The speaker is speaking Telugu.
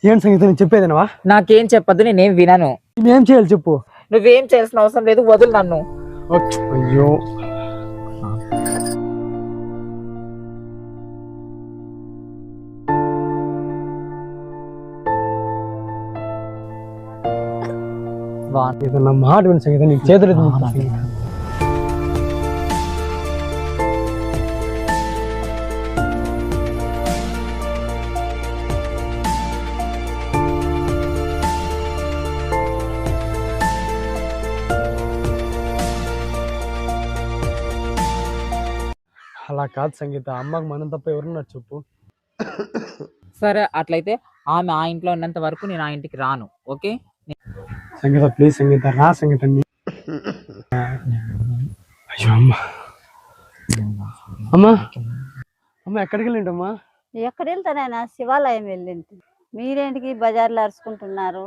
ఏం సంగీత నేను చెప్పేదేనవా? నాకేం చెప్పొద్దు, నేనేం వినను. నేనేం చేయాలి చెప్పు. నువ్వేం చేయాల్సిన అవసరం లేదు, వదులు నన్ను. అయ్యో నా మాట విని సంగీత, నీకు చేతులు అలా కాదు సంగీత, అమ్మకు మనం తప్ప ఎవరున్నారు చెప్పు. సరే అట్లయితే ఆమె ఆ ఇంట్లో ఉన్నంత వరకు నేను ఆ ఇంటికి రాను. ఓకే సంగీత ప్లీజ్ సంగీత, రా సంగీత. అయ్యో అమ్మా అమ్మా అమ్మ ఎక్కడికి వెళ్ళింటమ్మా? ఎక్కడ వెళ్తానైనా శివాలయం వెళ్ళింది. మీరేంటికి బజార్లో అరుచుకుంటున్నారు?